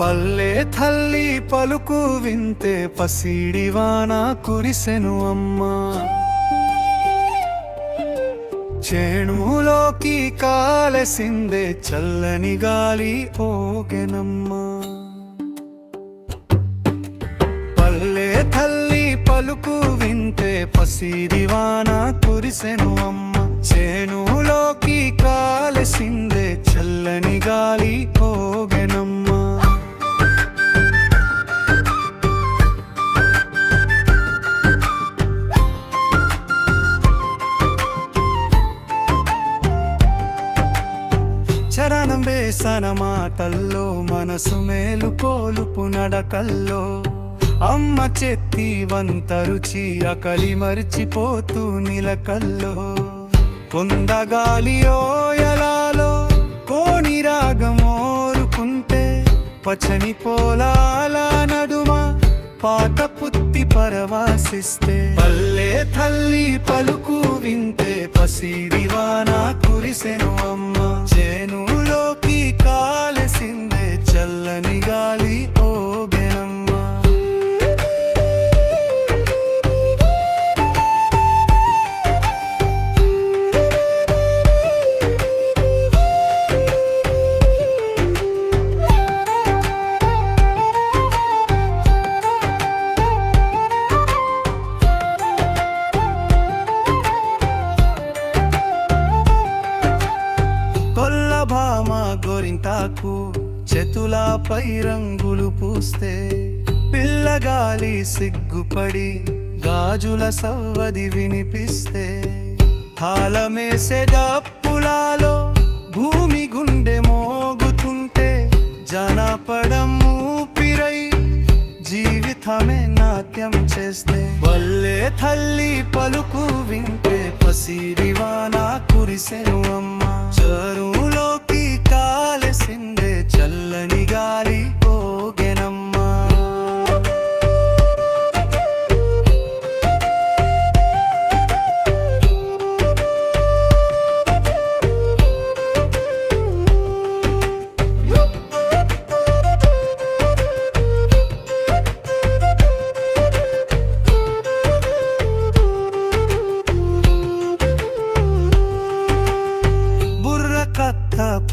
పల్లె తల్లి పలుకు వింటే పసిడివాన కురిసెను అమ్మా. చేనులోకి కాలసిందే చల్లని గాలి పోగెనమ్మా. పల్లె తల్లి పలుకు వింటే పసిడివాన కురిసెను అమ్మా. చేనులోకి కాలసిందే చల్లని గాలి పోగెనమ్మా. చరణం వేసన మాటల్లో మనసు మేలు కోలుపు నడకల్లో అమ్మ చెత్తి వంత రుచి అకలి మరిచిపోతూ నిలకల్లో పొందగాలి ఓయలాలో కోని రాగమోరుకుంటే పచ్చని పొలాల నడుమ పాత పుత్తి పరవాసిస్తే పల్లె తల్లి పలుకు వింటే పసిడివాన కురిసెను అమ్మ. చేనులోకి కాలసిందే చల్లని గాలి పోగెనమ్మా. భామ గోరింటాకు చేతులపై రంగులు పూస్తే పిల్లగాలి సిగ్గుపడి గాజుల సవ్వది వినిపిస్తే తాళమేసే డప్పులాలో భూమి గుండె మోగుతుంటే జనపడం ఊపిరై జీవితమే నాట్యం చేస్తే పల్లె తల్లి పలుకు వింటే పసిడివాన కురిసెను అమ్మ. చెరువులోకి కాలసిందే చల్లని గాలి పోగెనమ్మా.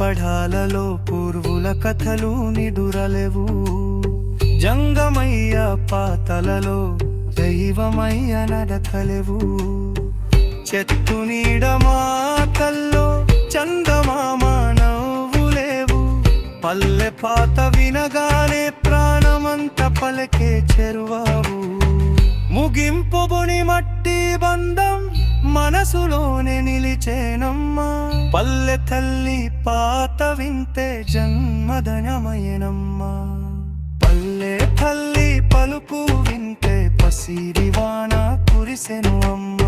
పడాలలో పూర్వుల కథలు నిదురలేవు. జంగమయ్య పాతలలో దైవమయ్య నడకలేవు. చెట్టు నీడ మాటల్లో చందమామ నవ్వులేవు. పల్లె పాత వినగానే ప్రాణమంత పలకే చెరువావు. ముగింపుని మట్టి బంధం మనసులోనే నిలిచేనమ్మా. పల్లె తల్లి పాత వింటే జన్మధనమయనమ్మా. పల్లె తల్లి పలుకు వింటే పసిడివాన కురిసెను అమ్మ.